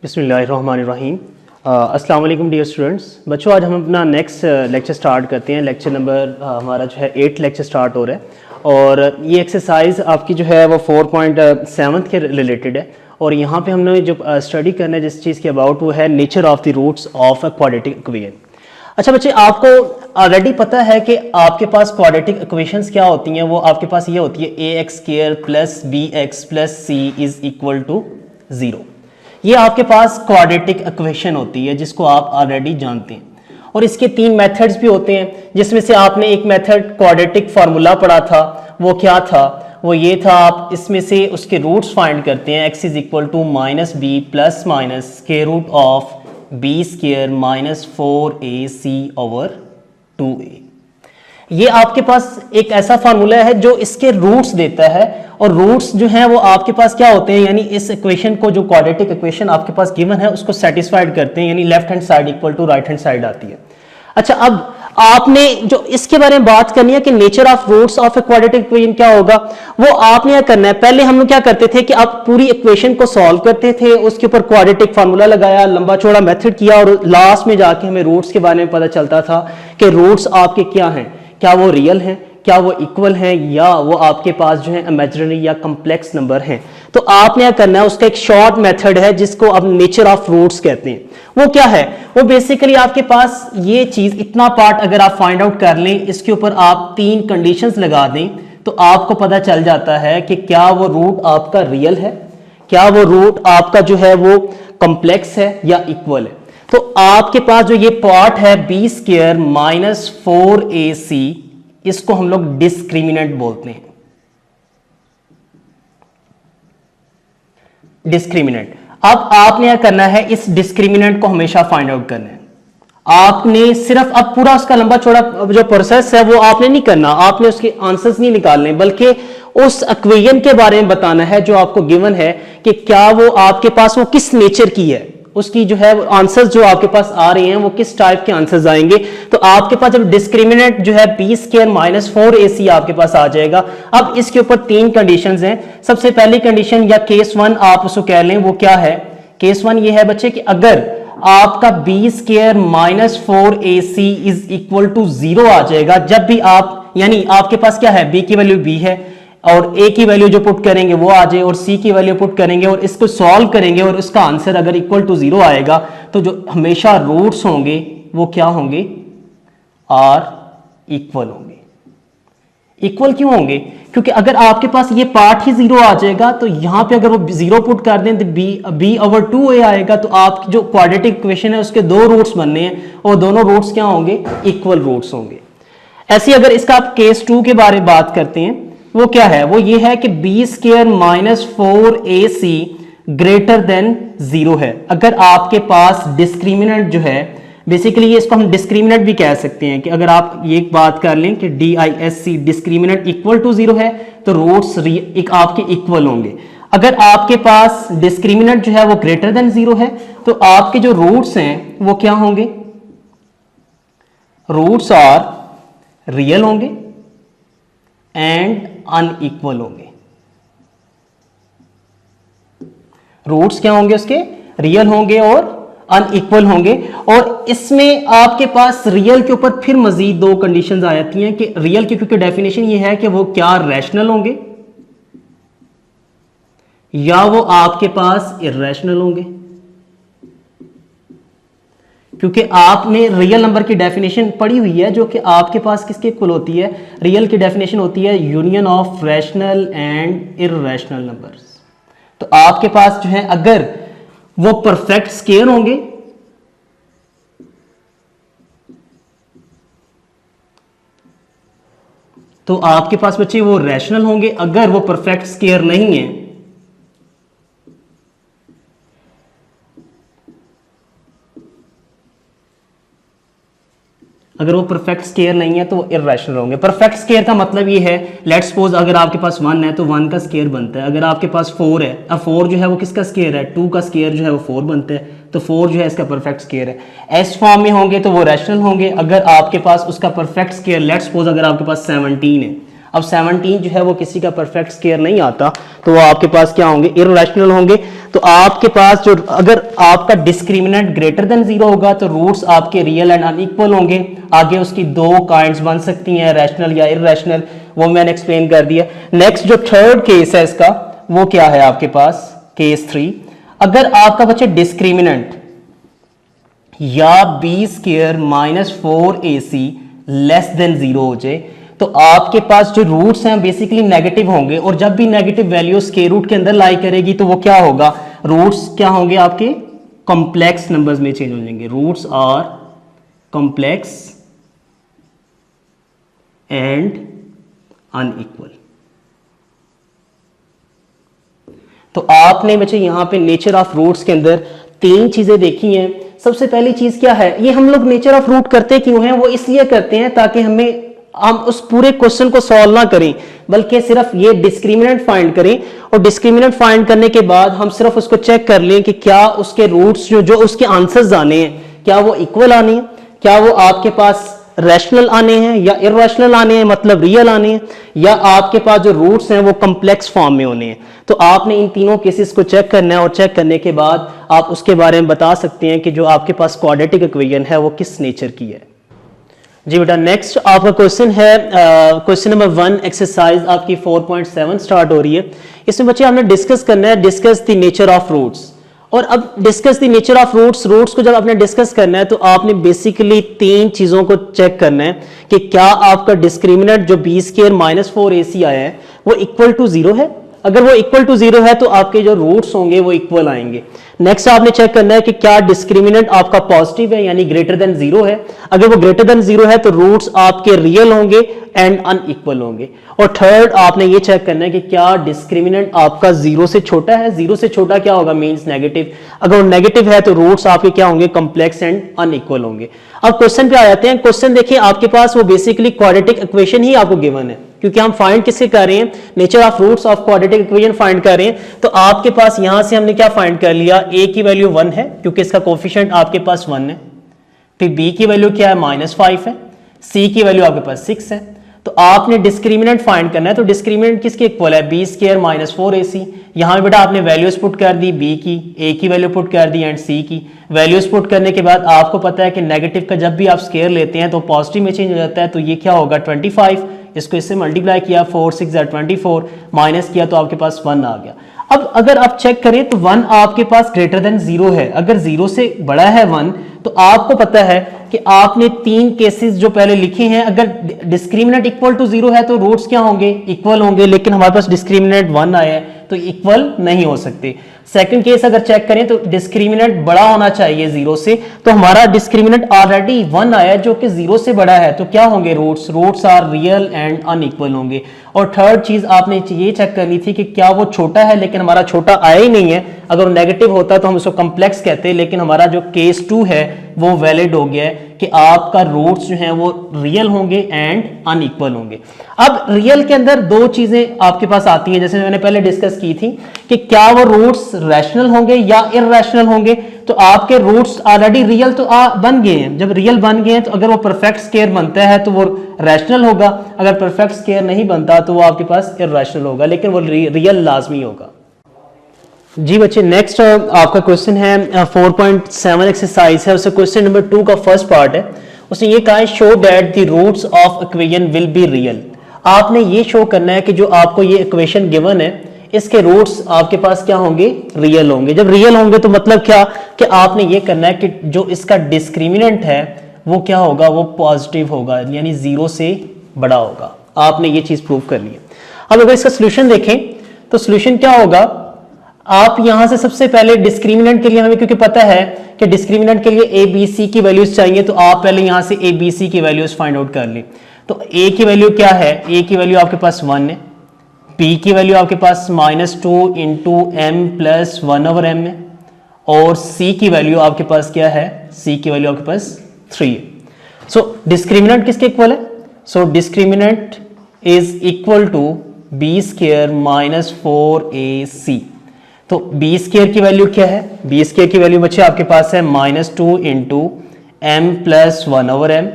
बिस्मिल्लाहिर्रहमानिर्रहीम। अस्सलाम वालेकुम डियर स्टूडेंट्स। बच्चों, आज हम अपना नेक्स्ट लेक्चर स्टार्ट करते हैं। लेक्चर नंबर हमारा जो है 8 लेक्चर स्टार्ट हो रहा है और ये एक्सरसाइज आपकी जो है वो 4.7 के रिलेटेड है। और यहाँ पे हमने जो स्टडी करना है जिस चीज़ के अबाउट वो है nature of the roots of a quadratic equation. अच्छा बच्चे, आपको ऑलरेडी पता है कि आपके पास क्वाड्रेटिक इक्वेशंस क्या होती हैं। वो आपके पास ये होती है ax² plus bx plus c is equal to 0। ये आपके पास क्वाड्रेटिक इक्वेशन होती है जिसको आप ऑलरेडी जानते हैं। और इसके 3 मेथड्स भी होते हैं जिसमें से आपने एक मेथड क्वाड्रेटिक फार्मूला पढ़ा था। वो क्या था? वो ये था, आप इसमें से उसके रूट्स फाइंड करते हैं। x is equal to minus b plus minus square root of b square minus 4ac over 2a। ये आपके पास एक ऐसा फार्मूला है जो इसके रूट्स देता है। और रूट्स जो हैं वो आपके पास क्या होते हैं, यानी इस इक्वेशन को, जो क्वाड्रेटिक इक्वेशन आपके पास गिवन है उसको सेटिस्फाइड करते हैं, यानी left hand side equal to right hand side आती है। अच्छा, अब आपने जो इसके बारे में बात करनी है कि nature of roots of a quadratic equation क्या होगा, वो आपने क्या करना है। पहले हम लोग क्या करते थे कि आप पूरी इक्वेशन को सॉल्व करते थे, उसके ऊपर क्वाड्रेटिक फार्मूला लगाया, लंबा चौड़ा मेथड किया और लास्ट में जाके हमें रूट्स के बारे में पता चलता था कि रूट्स आपके क्या हैं, क्या वो रियल हैं, क्या वो इक्वल हैं, या वो आपके पास जो है इमेजिनरी या कॉम्प्लेक्स नंबर हैं। तो आपने क्या करना है, उसका एक शॉर्ट मेथड है जिसको अब नेचर ऑफ रूट्स कहते हैं। वो क्या है? वो बेसिकली आपके पास ये चीज, इतना पार्ट अगर आप फाइंड आउट कर लें, इसके ऊपर आप 3 कंडीशंस लगा दें तो आपको पता चल जाता है कि क्या वो रूट आपका रियल है, क्या वो रूट आपका जो है वो कॉम्प्लेक्स है या इक्वल है। तो आपके पास जो ये पार्ट है बी स्क्वायर माइनस 4ac, इसको हम लोग डिस्क्रिमिनेंट बोलते हैं। डिस्क्रिमिनेंट। अब आपने क्या करना है, इस डिस्क्रिमिनेंट को हमेशा फाइंड आउट करना है। आपने सिर्फ अब पूरा उसका लंबा चौड़ा जो प्रोसेस है वो आपने नहीं करना, आपने उसके आंसर्स नहीं निकालने, बल्कि उस इक्वेशन के बारे में बताना है जो आपको गिवन है कि क्या वो आपके पास वो किस नेचर की है, उसकी जो है आंसर्स जो आपके पास आ रहे हैं वो किस टाइप के आंसर्स आएंगे। तो आपके पास जब डिस्क्रिमिनेंट जो है बी स्क्वायर माइनस 4ac आपके पास आ जाएगा। अब इसके ऊपर 3 कंडीशंस हैं। सबसे पहली कंडीशन या केस 1 आप उसको कह लें, वो क्या है? केस 1 ये है बच्चे कि अगर आपका b square minus 4ac is equal to 0 आ जाएगा, जब भी आप, यानी आपके पास क्या है, b की वैल्यू b है और a की वैल्यू जो पुट करेंगे वो आ जाए और c की वैल्यू पुट करेंगे और इसको सॉल्व करेंगे और इसका आंसर अगर इक्वल टू 0 आएगा तो जो हमेशा रूट्स होंगे वो क्या होंगे? आर इक्वल होंगे। इक्वल क्यों होंगे? क्योंकि अगर आपके पास ये पार्ट ही 0 आ जाएगा तो यहां पे अगर वो 0 पुट कर दें तो b ओवर 2a आएगा। तो आपकी जो क्वाड्रेटिक इक्वेशन है उसके 2 रूट्स बनने हैं और दोनों रूट्स क्या होंगे? इक्वल रूट्स होंगे। ऐसे अगर इसका आप केस 2 के बारे में बात करते हैं, वो क्या है? वो ये है कि b square minus 4ac greater than 0 है। अगर आपके पास डिस्क्रिमिनेंट जो है, बेसिकली इसको हम डिस्क्रिमिनेंट भी कह सकते हैं कि अगर आप ये बात कर लें कि DISC डिस्क्रिमिनेंट इक्वल टू 0 है तो रूट्स एक आपके इक्वल होंगे। अगर आपके पास डिस्क्रिमिनेंट जो है वो ग्रेटर देन 0 है तो आपके जो रूट्स हैं वो क्या होंगे? रूट्स आर रियल होंगे एंड अनइक्वल होंगे। रूट्स क्या होंगे उसके? रियल होंगे और अनइक्वल होंगे। और इसमें आपके पास रियल के ऊपर फिर मजीद 2 कंडीशंस आ जाती हैं कि रियल की, क्योंकि डेफिनेशन ये है कि वो क्या रैशनल होंगे या वो आपके पास इर्रेशनल होंगे। क्योंकि आपने रियल नंबर की डेफिनेशन पढ़ी हुई है जो कि आपके पास किसके इक्वल होती है? रियल की डेफिनेशन होती है union of rational and irrational numbers. तो आपके पास जो है अगर वो परफेक्ट स्क्वायर होंगे तो आपके पास बच्चे वो रैशनल होंगे। अगर वो परफेक्ट स्क्वायर नहीं है, अगर वो परफेक्ट स्क्वायर नहीं है तो वो इर्रेशनल होंगे। परफेक्ट स्क्वायर का मतलब ये है, लेट्स सपोज अगर आपके पास 1 है तो 1 का स्क्वायर बनता है। अगर आपके पास 4 है, अब 4 जो है वो किसका स्क्वायर है? 2 का स्क्वायर जो है वो 4 बनता है, तो 4 जो है इसका परफेक्ट स्क्वायर है। एस फॉर्म में होंगे तो वो रैशनल होंगे। अगर आपके पास उसका परफेक्ट स्क्वायर, लेट्स सपोज अगर आपके पास 17 है, अब 17 जो है वो किसी का परफेक्ट स्क्वायर नहीं आता, तो वो आपके पास क्या होंगे, इर्रेशनल होंगे। तो आपके पास जो अगर आपका डिस्क्रिमिनेंट ग्रेटर देन 0 होगा तो रूट्स आपके रियल एंड अनइक्वल होंगे। आगे उसकी दो काइंड्स बन सकती हैं, रैशनल या इर्रेशनल, वो मैंने एक्सप्लेन कर दिया। नेक्स्ट जो थर्ड केस है इसका, वो क्या है आपके पास, केस 3, अगर आपका बच्चे डिस्क्रिमिनेंट या b square minus 4ac less than 0 हो जाए, तो आपके पास जो रूट्स हैं बेसिकली नेगेटिव होंगे, और जब भी नेगेटिव वैल्यू स्क्वायर रूट के अंदर लाई करेगी तो वो क्या होगा, रूट्स क्या होंगे आपके कॉम्प्लेक्स नंबर्स में चेंज हो जाएंगे। Roots are complex and unequal. तो आपने बच्चे यहां पे नेचर ऑफ रूट्स के अंदर 3 चीजें देखी हैं। सबसे पहली चीज क्या है, ये हम लोग नेचर ऑफ रूट करते क्यों हैं, वो इसलिए करते हैं ताकि हम उस पूरे क्वेश्चन को सॉल्व ना करें, बल्कि सिर्फ ये डिस्क्रिमिनेंट फाइंड करें, और डिस्क्रिमिनेंट फाइंड करने के बाद हम सिर्फ उसको चेक कर लें कि क्या उसके रूट्स जो उसके आंसर्स आने हैं, क्या वो इक्वल आने हैं, क्या वो आपके पास रैशनल आने हैं या इर्रेशनल आने हैं, मतलब रियल आने हैं, या आपके पास जो रूट्स हैं वो कॉम्प्लेक्स फॉर्म में होने हैं। तो आपने इन तीनों केसेस को चेक करना है, और चेक करने के बाद आप उसके बारे में बता सकते हैं कि जो आपके पास क्वाड्रेटिक इक्वेशन है वो किस नेचर की है। जी बेटा, नेक्स्ट आपका क्वेश्चन है क्वेश्चन नंबर 1, एक्सरसाइज आपकी 4.7 स्टार्ट हो रही है। इसमें बच्चे हमने डिस्कस करना है, discuss the nature of roots. और अब discuss the nature of roots, roots को जब आपने डिस्कस करना है तो आपने बेसिकली 3 चीजों को चेक करना है कि क्या आपका डिस्क्रिमिनेंट जो बी स्क्वायर माइनस 4ac आया है वो इक्वल टू 0 है। अगर वो इक्वल टू 0 है तो आपके जो रूट्स होंगे वो इक्वल आएंगे। नेक्स्ट आपने चेक करना है कि क्या डिस्क्रिमिनेंट आपका पॉजिटिव है, यानी ग्रेटर देन 0 है। अगर वो ग्रेटर देन 0 है तो रूट्स आपके रियल होंगे एंड अनइक्वल होंगे। और थर्ड आपने ये चेक करना है कि क्या डिस्क्रिमिनेंट आपका 0 से छोटा है। 0 से छोटा क्या होगा, मींस नेगेटिव। अगर वो नेगेटिव है तो रूट्स आपके क्या होंगे, कॉम्प्लेक्स एंड अनइक्वल होंगे। अब क्वेश्चन पे आ जाते हैं। क्वेश्चन देखिए, आपके पास वो बेसिकली क्वाड्रेटिक इक्वेशन ही आपको गिवन है, क्योंकि हम फाइंड किससे कर रहे हैं, nature of roots of quadratic equation find कर रहे हैं। तो आपके पास यहां से हमने क्या फाइंड कर लिया, a की वैल्यू 1 है क्योंकि इसका कोफिशिएंट आपके पास 1 है, फिर b की वैल्यू क्या है, -5 है, c की वैल्यू आपके पास 6 है। तो आपने डिस्क्रिमिनेंट फाइंड करना है, तो डिस्क्रिमिनेंट किसके इक्वल है, बी स्क्वायर माइनस 4ac। यहां पे बेटा आपने वैल्यूज पुट कर दी, b की, a की वैल्यू पुट कर दी एंड c की वैल्यूज पुट करने के बाद आपको पता है कि नेगेटिव का जब भी आप स्क्वायर लेते हैं तो पॉजिटिव में चेंज हो जाता है। तो ये क्या होगा 25, इसको इससे मल्टीप्लाई किया, 4 6 24, माइनस किया तो आपके पास 1 आ गया। अब अगर आप चेक करें तो 1 आपके पास ग्रेटर देन 0 है। अगर 0 से बड़ा है 1 तो आपको पता है कि आपने 3 केसेस जो पहले लिखे हैं, अगर डिस्क्रिमिनेंट इक्वल टू 0 है तो रूट्स क्या होंगे, इक्वल होंगे, लेकिन हमारे पास डिस्क्रिमिनेंट 1 आया है तो इक्वल नहीं हो सकते। सेकंड केस अगर चेक करें तो डिस्क्रिमिनेंट बड़ा होना चाहिए 0 से, तो हमारा डिस्क्रिमिनेंट ऑलरेडी 1 आया है जो कि 0 से बड़ा है, तो क्या होंगे roots, roots are real and unequal होंगे। और थर्ड चीज आपने ये चेक करनी थी कि क्या वो छोटा है, लेकिन हमारा छोटा आया ही नहीं है। अगर वो नेगेटिव होता तो हम उसको कॉम्प्लेक्स कहते, लेकिन हमारा जो केस 2 है वो वैलिड हो गया है कि आपका रूट्स जो हैं वो रियल होंगे एंड अनइक्वल होंगे। अब रियल के अंदर 2 चीजें आपके पास आती हैं, जैसे मैंने पहले डिस्कस की थी कि क्या वो रूट्स रैशनल होंगे या इररेशनल होंगे। तो आपके रूट्स ऑलरेडी रियल तो बन गए हैं, जब रियल बन गए हैं तो अगर वो परफेक्ट स्क्वायर बनता है तो वो रैशनल होगा, अगर परफेक्ट स्क्वायर नहीं बनता तो वो आपके पास इररेशनल होगा, लेकिन वो रियल लाजमी होगा। जी बच्चे, नेक्स्ट आपका क्वेश्चन है 4.7 एक्सरसाइज है, उससे क्वेश्चन नंबर 2 का फर्स्ट पार्ट है। उसने ये कहा है show that the roots of equation will be real. आपने ये शो करना है कि जो आपको ये इक्वेशन गिवन है इसके रूट्स आपके पास क्या होंगे, रियल होंगे। जब रियल होंगे तो मतलब क्या कि आपने ये करना है कि जो इसका डिस्क्रिमिनेंट है वो क्या होगा, वो पॉजिटिव होगा, यानी 0 से बड़ा होगा। आपने ये चीज प्रूव करनी है। अब अगर इसका सोल्यूशन देखें तो सोल्यूशन क्या होगा, आप यहां से सबसे पहले डिस्क्रिमिनेंट के लिए हमें क्योंकि पता है कि डिस्क्रिमिनेंट के लिए ए बी सी की वैल्यूज चाहिए, तो आप पहले यहां से ए बी सी की वैल्यूज फाइंड आउट कर लें। तो ए की वैल्यू क्या है, ए की वैल्यू आपके पास 1 है, बी की वैल्यू आपके पास -2 इंटू एम प्लस 1/m है, और सी की वैल्यू आपके पास क्या है, सी की वैल्यू आपके पास 3 है। सो डिस्क्रिमिनेंट किसके इक्वल है, so discriminant is equal to b square minus 4ac। तो बी स्क्वायर की वैल्यू क्या है, बी स्क्वायर की वैल्यू बच्चे आपके पास है -2 into m plus 1/m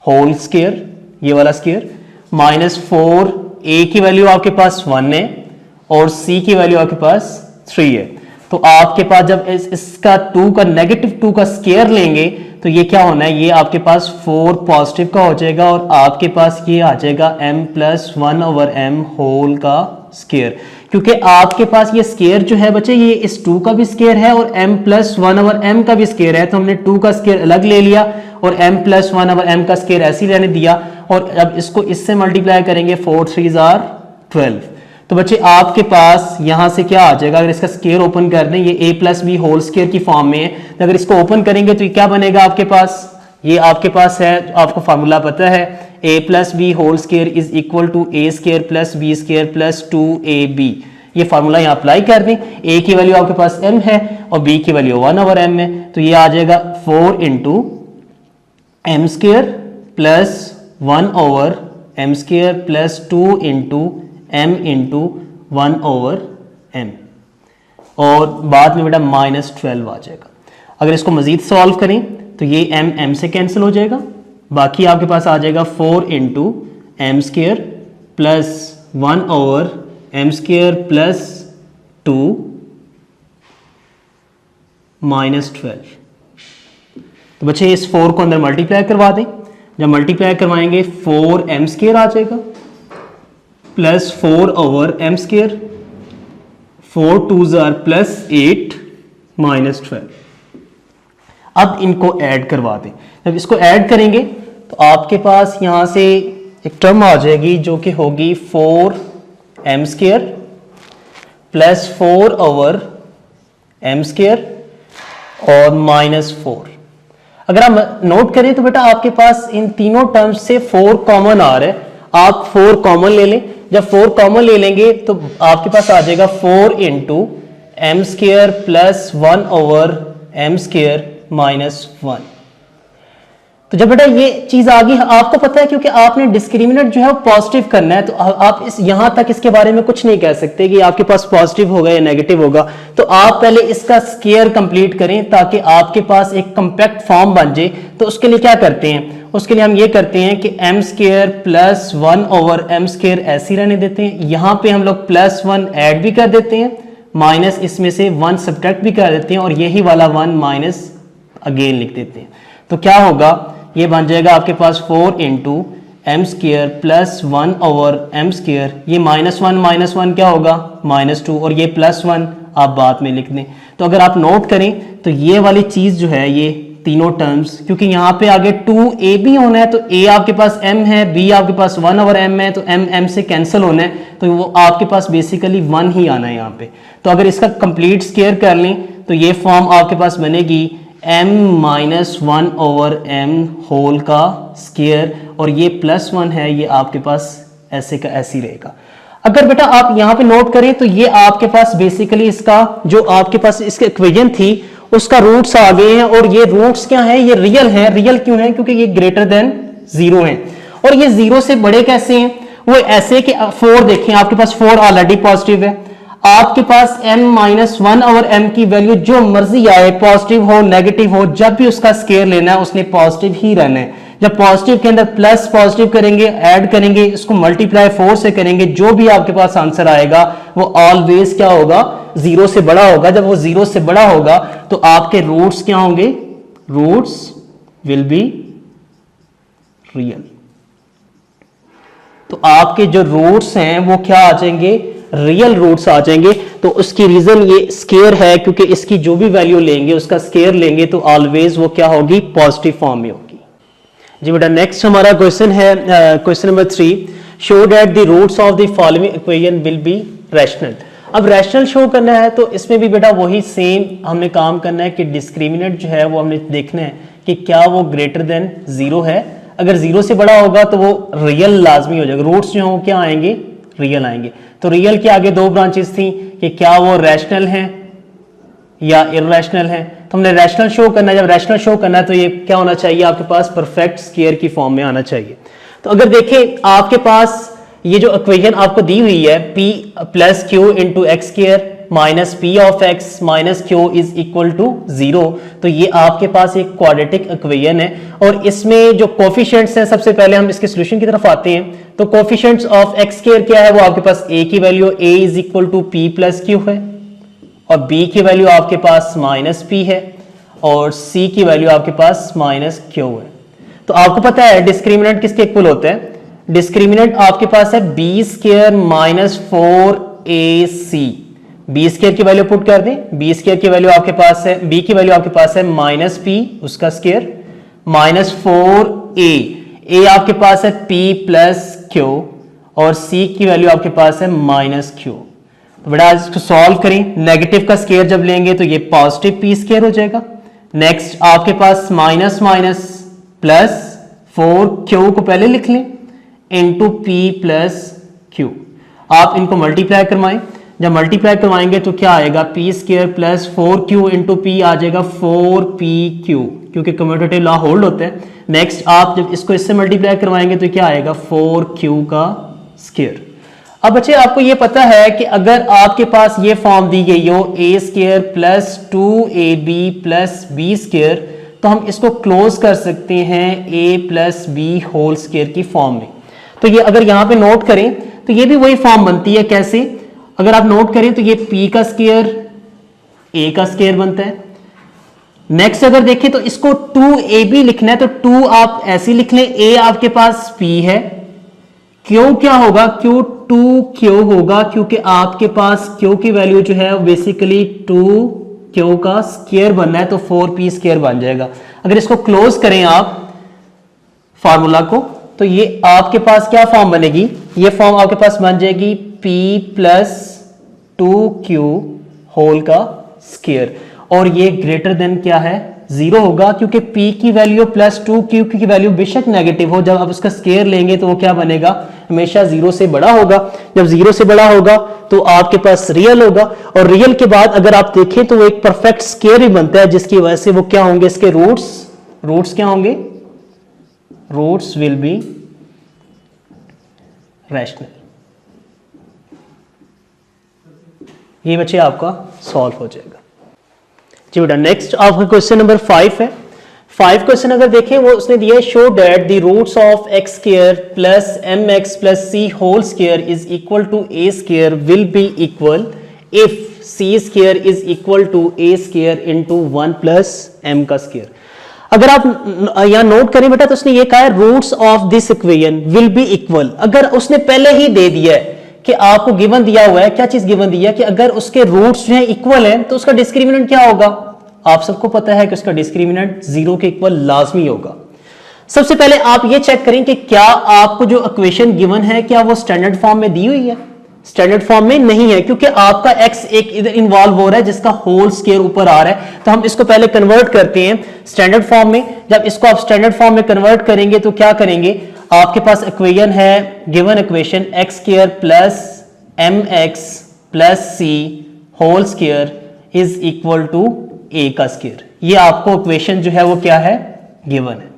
whole square, ये वाला स्क्वायर, -4, a की वैल्यू आपके पास 1 है और c की वैल्यू आपके पास 3 है। तो आपके पास जब इसका 2 का नेगेटिव 2 का स्केयर लेंगे तो ये क्या होना है, ये आपके पास 4 पॉजिटिव का हो जाएगा और आपके पास ये आ जाएगा m+1/m होल का स्केयर, क्योंकि आपके पास ये स्केयर जो है बच्चे ये इस 2 का भी स्केयर है और m+1/m का भी स्केयर है, तो हमने 2 का स्केयर अलग ले लिया और m+1/m का स्केयर ऐसे ही रहने दिया और अब इसको इससे मल्टीप्लाई करेंगे 4 3s are 12। तो बच्चे आपके पास यहां से क्या आ जाएगा, अगर इसका स्केयर ओपन कर दें, ये a+b होल स्केयर की फॉर्म में है, तो अगर इसको ओपन करेंगे तो ये क्या बनेगा आपके पास, ये आपके पास है, आपको फार्मूला पता है, a+b whole square is equal to a square plus b square plus 2ab। ये फार्मूला यहाँ अप्लाई कर दें, a की वैल्यू आपके पास m है और b की वैल्यू 1/m है, तो ये आ जाएगा 4 into m square plus 1/m square plus 2 into m into 1/m और बाद में बेटा -12 आ जाएगा। अगर इसको मजीद सॉल्व करें तो ये m से कैंसिल हो जाएगा, बाकी आपके पास आ जाएगा 4 into m square plus 1/m square plus 2 -12। तो बच्चे इस 4 को अंदर मल्टीप्लाई करवा दें, जब मल्टीप्लाई करवाएंगे 4m स्केयर आ जाएगा plus 4/m square, 4 2s are +8 -12। अब इनको ऐड करवा दें, जब इसको ऐड करेंगे तो आपके पास यहां से एक टर्म आ जाएगी जो कि होगी 4m square plus 4/m square और -4। अगर हम नोट करें तो बेटा आपके पास इन तीनों टर्म्स से 4 कॉमन आ रहा है, आप 4 कॉमन ले लें, जब 4 कॉमन ले लेंगे तो आपके पास आ जाएगा 4 into m square plus 1/m square -1। तो जब बेटा ये चीज आ गई, आपको पता है क्योंकि आपने डिस्क्रिमिनेंट जो है वो पॉजिटिव करना है, तो आप इस यहां तक इसके बारे में कुछ नहीं कह सकते कि आपके पास पॉजिटिव होगा या नेगेटिव होगा, तो आप पहले इसका स्केयर कंप्लीट करें ताकि आपके पास एक कंपैक्ट फॉर्म बन जाए। तो उसके लिए क्या करते हैं, उसके लिए हम ये करते हैं कि m square plus 1/m square ऐसे रहने देते हैं, यहां पे हम लोग +1 ऐड भी कर देते हैं, माइनस इसमें से 1 सब्ट्रैक्ट भी कर देते हैं और यही वाला 1 माइनस अगेन लिख देते हैं। तो क्या होगा, ये बन जाएगा आपके पास 4 into m square plus 1/m square, ये -1 क्या होगा -2 और ये +1 आप बाद में लिख दें। तो अगर आप नोट करें तो ये वाली चीज जो है, ये तीनों टर्म्स, क्योंकि यहाँ पे आगे 2ab होना है तो a आपके पास m है, b आपके पास 1/m है, तो m से कैंसिल होना है, तो वो आपके पास बेसिकली 1 ही आना है यहाँ पे। तो अगर इसका कंप्लीट स्केयर कर लें तो ये फॉर्म आपके पास बनेगी m-1/m होल का स्केयर और ये +1 है, ये आपके पास ऐसे का ऐसे ही रहेगा। अगर बेटा आप यहाँ पे नोट करें तो ये आपके पास बेसिकली इसका जो आपके पास इसकी इक्वेशन थी उसका रूट्स आ गए हैं और ये रूट्स क्या हैं, ये रियल हैं। रियल क्यों हैं, क्योंकि ये ग्रेटर देन 0 हैं और ये 0 से बड़े कैसे हैं, वो ऐसे कि 4 देखें, आपके पास 4 ऑलरेडी पॉजिटिव है, आपके पास m-1/m की वैल्यू जो मर्जी आए, पॉजिटिव हो नेगेटिव हो, जब भी उसका स्केयर लेना है उसने पॉजिटिव ही रहना है। जब पॉजिटिव के अंदर प्लस पॉजिटिव करेंगे, ऐड करेंगे, इसको मल्टीप्लाई 4 से करेंगे, जो भी आपके पास आंसर आएगा वो ऑलवेज क्या होगा, 0 से बड़ा होगा। जब वो 0 से बड़ा होगा तो आपके रूट्स क्या होंगे, रूट्स विल बी रियल। तो आपके जो रूट्स हैं वो क्या आ जाएंगे, रियल रूट्स आ जाएंगे। तो उसकी रीजन ये स्केयर है, क्योंकि इसकी जो भी वैल्यू लेंगे उसका स्केयर लेंगे तो ऑलवेज वो क्या होगी, पॉजिटिव फॉर्म में होगी। जी बेटा नेक्स्ट हमारा क्वेश्चन है question number 3, show that the roots of the following equation will be rational. अब रैशनल शो करना है तो इसमें भी बेटा वही सेम हमने काम करना है कि डिस्क्रिमिनेंट जो है वो हमने देखना है कि क्या वो ग्रेटर देन 0 है। अगर 0 से बड़ा होगा तो वो रियल लाजमी हो जाएगा, रूट्स जो हैं वो क्या आएंगे, रियल आएंगे। तो रियल के आगे 2 ब्रांचेस थी कि क्या वो रैशनल हैं या इररेशनल हैं। तो हमने रैशनल शो करना है, जब रैशनल शो करना है तो ये क्या होना चाहिए, आपके पास परफेक्ट स्क्वायर की फॉर्म में आना चाहिए। तो अगर देखें आपके पास ये जो इक्वेशन आपको दी हुई है p + q × x² minus p of x minus q is equal to 0। तो ये आपके पास एक क्वाड्रेटिक इक्वेशन है और इसमें जो कोफिशिएंट्स हैं, सबसे पहले हम इसके सॉल्यूशन की तरफ आते हैं। तो कोफिशिएंट्स ऑफ एक्स स्क्वायर क्या है, वो आपके पास a की value a is equal to p plus q है और b की वैल्यू आपके पास माइनस पी है और c की वैल्यू आपके पास माइनस क्यू है। तो आपको पता है डिस्क्रिमिनेंट किसके इक्वल होते हैं, डिस्क्रिमिनेंट आपके पास है b square minus 4ac। B square की वैल्यू पुट कर दें, बी स्क्वायर की वैल्यू आपके पास है, बी की वैल्यू आपके पास है माइनस पी उसका स्क्वायर माइनस 4a आपके पास है p प्लस क्यू और c की वैल्यू आपके पास है माइनस क्यू। तो बेटा इसको सॉल्व करें, नेगेटिव का स्क्वायर जब लेंगे तो ये पॉजिटिव p स्क्वायर हो जाएगा। नेक्स्ट आपके पास माइनस माइनस प्लस 4q को पहले लिख लें इंटू p प्लस क्यू। आप इनको मल्टीप्लाई करवाएं, जब मल्टीप्लाई करवाएंगे तो क्या आएगा, p square plus 4q into p आ जाएगा 4pq, क्योंकि कम्यूटेटिव लॉ होल्ड होता है। नेक्स्ट आप जब इसको इससे मल्टीप्लाई करवाएंगे तो क्या आएगा 4q का स्क्वायर। अब बच्चे आपको ये पता है कि अगर आपके पास ये फॉर्म दी गई हो a square plus 2ab plus b square, तो हम इसको क्लोज कर सकते हैं a plus b whole square की फॉर्म में। तो ये अगर यहाँ पे नोट करें तो ये भी वही फॉर्म बनती है। कैसे, अगर आप नोट करें तो ये p का स्क्वायर a का स्क्वायर बनता है। नेक्स्ट अगर देखें तो इसको 2ab लिखना है तो 2 आप ऐसे लिख लें, a आपके पास p है, q क्या होगा, q 2q होगा क्योंकि आपके पास q की वैल्यू जो है बेसिकली 2q का स्क्वायर बनना है तो 4p स्क्वायर बन जाएगा। अगर इसको क्लोज करें आप फार्मूला को तो ये आपके पास क्या फॉर्म बनेगी, ये फॉर्म आपके पास बन जाएगी p प्लस 2q होल का स्क्वायर और ये ग्रेटर देन क्या है 0 होगा, क्योंकि p की वैल्यू प्लस 2q की वैल्यू बेशक नेगेटिव हो, जब आप उसका स्क्वायर लेंगे तो वो क्या बनेगा, हमेशा 0 से बड़ा होगा। जब 0 से बड़ा होगा तो आपके पास रियल होगा और रियल के बाद अगर आप देखें तो वो एक परफेक्ट स्क्वायर भी बनता है, जिसकी वजह से वो क्या होंगे, इसके रूट्स क्या होंगे, रूट्स विल बी रैशनल। ये बच्चे आपका सॉल्व हो जाएगा। जी बेटा नेक्स्ट आपका क्वेश्चन नंबर 5 है। 5 क्वेश्चन अगर देखें वो उसने दिया है, show that the roots of x square plus m x plus c whole square is equal to a square will be equal if c square is equal to a square into 1 plus m का square. अगर आप यहां note करें बेटा तो उसने ये कहा है roots of this equation will be equal. अगर उसने पहले ही दे दिया है कि आपको गिवन दिया हुआ है, क्या चीज गिवन दिया है कि अगर उसके रूट्स जो है इक्वल है तो उसका डिस्क्रिमिनेंट क्या होगा, आप सबको पता है कि उसका डिस्क्रिमिनेंट 0 के इक्वल लाजमी होगा। सबसे पहले आप ये चेक करें कि क्या आपको जो इक्वेशन गिवन है क्या वो स्टैंडर्ड फॉर्म में दी हुई है, स्टैंडर्ड फॉर्म में नहीं है, क्योंकि आपका x एक इधर इन्वॉल्व हो रहा है जिसका होल स्क्वायर ऊपर आ रहा है। तो हम इसको पहले कन्वर्ट करते हैं स्टैंडर्ड फॉर्म में। जब इसको आप स्टैंडर्ड फॉर्म में कन्वर्ट करेंगे तो क्या करेंगे, आपके पास इक्वेशन है, given equation x square plus m x plus c whole square is equal to a का स्क्वायर। ये आपको इक्वेशन जो है वो क्या है, गिवन है।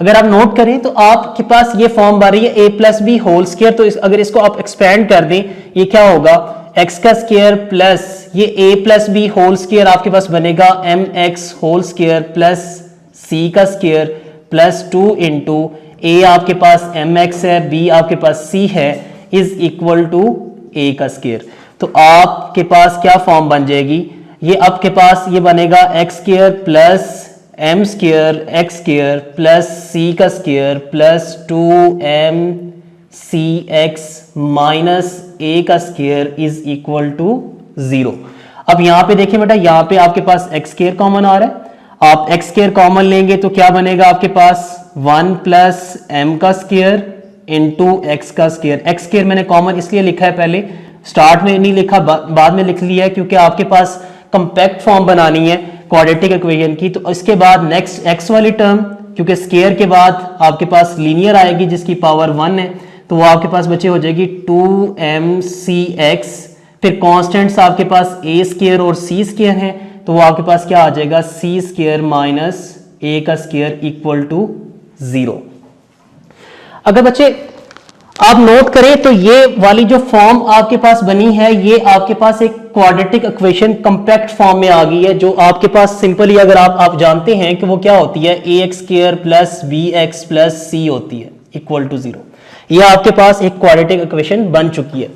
अगर आप नोट करें तो आपके पास ये फॉर्म आ रही है a plus b whole square. तो अगर इसको आप एक्सपेंड कर दें ये क्या होगा, x का स्क्वायर प्लस ये a plus b whole square आपके पास बनेगा m x whole square plus c का स्क्वायर प्लस 2 इंटू a आपके पास एम एक्स है, b आपके पास c है, इज इक्वल टू a का स्क्वायर। तो आपके पास क्या फॉर्म बन जाएगी, ये आपके पास ये बनेगा x square plus m square x square plus c का square plus 2m c x minus a का स्क्वायर इज इक्वल टू 0। अब यहां पे देखिए बेटा, यहां पे आपके पास एक्स स्क्वायर कॉमन आ रहा है, आप एक्स स्क्वायर कॉमन लेंगे तो क्या बनेगा आपके पास 1 प्लस एम का स्क्वायर इंटू एक्स का स्क्वायर। एक्स स्क्वायर मैंने कॉमन इसलिए लिखा है, पहले स्टार्ट में नहीं लिखा, बाद में लिख लिया है, क्योंकि आपके पास कंपैक्ट फॉर्म बनानी है क्वाड्रेटिक इक्वेशन की। तो इसके बाद नेक्स्ट एक्स वाली टर्म, क्योंकि स्क्वायर के बाद आपके पास लीनियर आएगी जिसकी पावर 1 है, तो वो आपके पास बचे हो जाएगी 2mcx। फिर कांस्टेंट्स आपके पास a स्क्वायर और c स्क्वायर है, तो वो आपके पास क्या आ जाएगा, c स्क्वायर माइनस a का स्क्वायर इक्वल टू 0। अगर बच्चे आप नोट करें तो ये वाली जो फॉर्म आपके पास बनी है, ये आपके पास एक क्वाड्रेटिक इक्वेशन कंपैक्ट फॉर्म में आ गई है, जो आपके पास सिंपली अगर आप जानते हैं कि वो क्या होती है, a x square plus b x plus c होती है इक्वल टू 0। ये आपके पास एक क्वाड्रेटिक इक्वेशन बन चुकी है।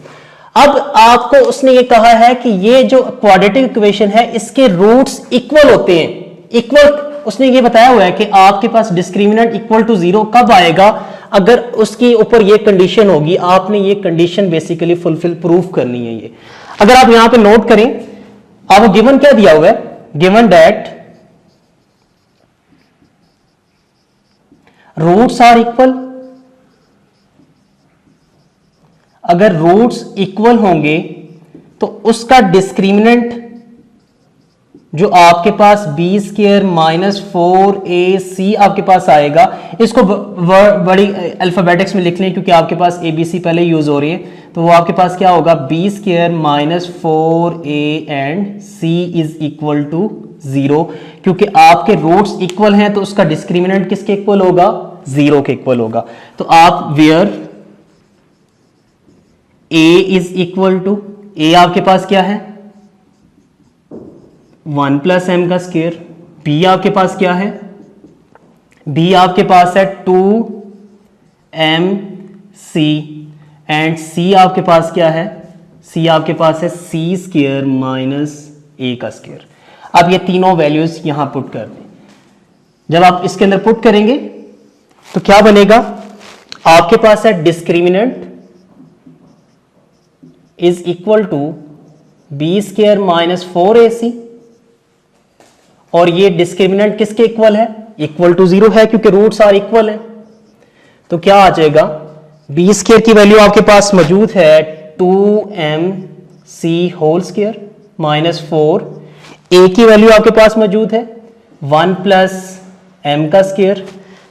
अब आपको उसने ये कहा है कि ये जो क्वाड्रेटिक इक्वेशन है इसके रूट्स इक्वल होते हैं। इक्वल उसने ये बताया हुआ है कि आपके पास डिस्क्रिमिनेंट इक्वल टू 0 कब आएगा, अगर उसके ऊपर ये कंडीशन होगी। आपने ये कंडीशन बेसिकली फुलफिल प्रूफ करनी है। ये अगर आप यहां पे नोट करें, आपको गिवन क्या दिया हुआ है, given that roots are equal. अगर रूट्स इक्वल होंगे तो उसका डिस्क्रिमिनेंट जो आपके पास बी स्क्वायर माइनस 4ac आपके पास आएगा, इसको बड़ी अल्फाबेटिक्स में लिख लें क्योंकि आपके पास ABC पहले यूज हो रही है, तो वो आपके पास क्या होगा, b square minus 4a and c is equal to 0। क्योंकि आपके रूट्स इक्वल हैं तो उसका डिस्क्रिमिनेंट किसके इक्वल होगा, 0 के इक्वल होगा। तो आप where a is equal to, a आपके पास क्या है 1 प्लस एम का स्क्वायर, बी आपके पास क्या है, बी आपके पास है 2mc एंड सी आपके पास क्या है, सी आपके पास है c स्क्वायर माइनस a का स्क्वायर। अब ये तीनों वैल्यूज यहां पुट कर दें। जब आप इसके अंदर पुट करेंगे तो क्या बनेगा, आपके पास है discriminant is equal to b square minus 4ac, और ये डिस्क्रिमिनेंट किसके इक्वल है, इक्वल टू 0 है क्योंकि रूट्स आर इक्वल है। तो क्या आ जाएगा, बी स्क्वायर की वैल्यू आपके पास मौजूद है 2mc होल स्क्वायर माइनस 4, ए की वैल्यू आपके पास मौजूद है 1 प्लस एम का स्क्वायर,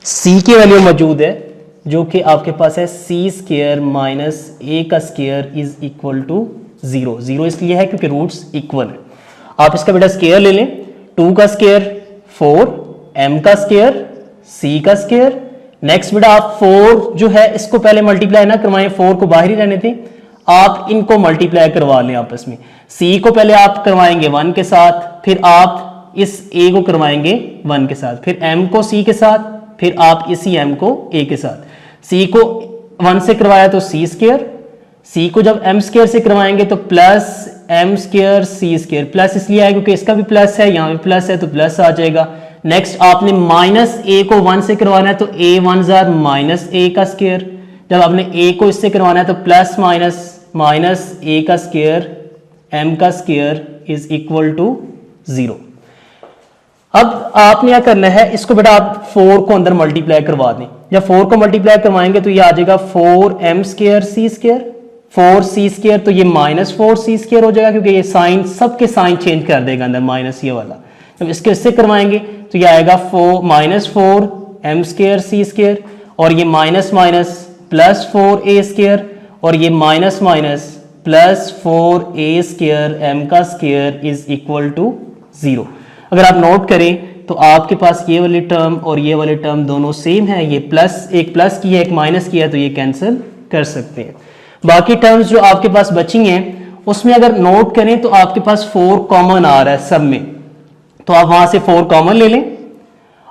सी की वैल्यू मौजूद है जो कि आपके पास है c स्क्वायर माइनस a का स्क्वायर इज इक्वल टू 0। 0 इसलिए है क्योंकि रूट्स इक्वल है। आप इसका बेटा स्क्वायर ले लें, 2 का स्क्वायर 4, m का स्क्वायर c का स्क्वायर। नेक्स्ट बेटा आप 4 जो है इसको पहले मल्टीप्लाई ना करवाएं, 4 को बाहर ही रहने दें, आप इनको मल्टीप्लाई करवा लें आपस में। c को पहले आप करवाएंगे 1 के साथ, फिर आप इस a को करवाएंगे 1 के साथ, फिर m को c के साथ, फिर आप इसी m को a के साथ। c को 1 से करवाया तो c स्क्वायर, c को जब m स्क्वायर से करवाएंगे तो plus m square c square. Plus इसलिए आया क्योंकि इसका भी प्लस है, यहाँ भी प्लस है तो प्लस आ जाएगा। नेक्स्ट आपने माइनस a को 1 से करवाना है तो a 1 जार माइनस a का स्क्वायर। जब आपने a को इससे करवाना है तो प्लस माइनस माइनस a का स्क्वायर m का स्क्वायर इज इक्वल टू 0। अब आपने क्या करना है, इसको बेटा आप 4 को अंदर मल्टीप्लाई करवा दें। जब 4 को मल्टीप्लाई करवाएंगे तो ये आ जाएगा 4m square c square, 4c square, तो ये माइनस 4c स्क्वायर हो जाएगा क्योंकि ये साइन सबके साइन चेंज कर देगा अंदर माइनस ये वाला। जब इसके इससे करवाएंगे तो ये आएगा minus 4m square c square, और ये minus minus plus 4a square, और ये minus minus plus 4a square m का स्क्वायर इज इक्वल टू 0। अगर आप नोट करें तो आपके पास ये वाली टर्म और ये वाली टर्म दोनों सेम है, ये प्लस, एक प्लस की है एक माइनस की है, तो ये कैंसिल कर सकते हैं। बाकी टर्म्स जो आपके पास बची हैं उसमें अगर नोट करें तो आपके पास 4 कॉमन आ रहा है सब में, तो आप वहां से 4 कॉमन ले लें,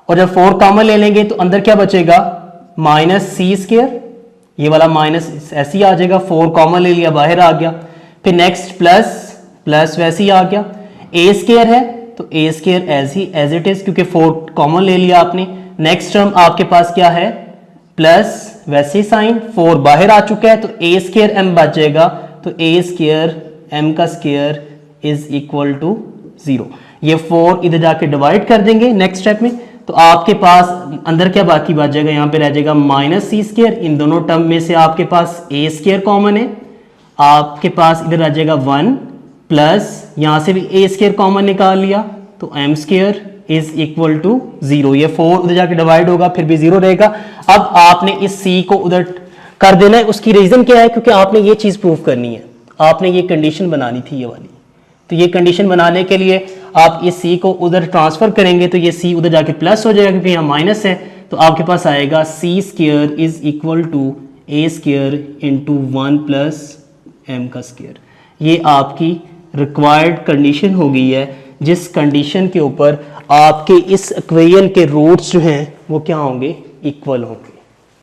और जब 4 कॉमन ले लेंगे तो अंदर क्या बचेगा, माइनस c स्क्वायर, ये वाला माइनस ऐसे ही आ जाएगा, 4 कॉमन ले लिया बाहर आ गया। फिर नेक्स्ट प्लस प्लस वैसे ही आ गया, a स्क्वायर है तो a square as it is क्योंकि 4 कॉमन ले लिया आपने। नेक्स्ट टर्म आपके पास क्या है, प्लस वैसे ही साइन 4 बाहर आ चुका है तो a स्क्वायर m बच जाएगा, तो a स्क्वायर m का स्क्वायर इज इक्वल टू 0। ये 4 इधर जाके डिवाइड कर देंगे नेक्स्ट स्टेप में, तो आपके पास अंदर क्या बाकी बच जाएगा, यहाँ पे रह जाएगा माइनस c स्क्वायर। इन दोनों टर्म में से आपके पास a स्क्वायर कॉमन है, आपके पास इधर आ जाएगा 1 प्लस यहाँ से भी a स्क्वायर कॉमन निकाल लिया तो m square is equal to 0। ये 4 उधर जाके डिवाइड होगा फिर भी 0 रहेगा। अब आपने इस c को उधर कर देना है। उसकी रीजन क्या है, क्योंकि आपने ये चीज प्रूव करनी है, आपने ये कंडीशन बनानी थी ये वाली। तो ये कंडीशन बनाने के लिए आप इस c को उधर ट्रांसफर करेंगे तो ये c उधर जाके प्लस हो जाएगा क्योंकि यहाँ माइनस है, तो आपके पास आएगा c square is equal to a square into 1 plus m का स्क्वायर। ये आपकी रिक्वायर्ड कंडीशन हो गई है, जिस कंडीशन के ऊपर आपके इस इक्वेशन के रूट्स जो हैं वो क्या होंगे, इक्वल होंगे।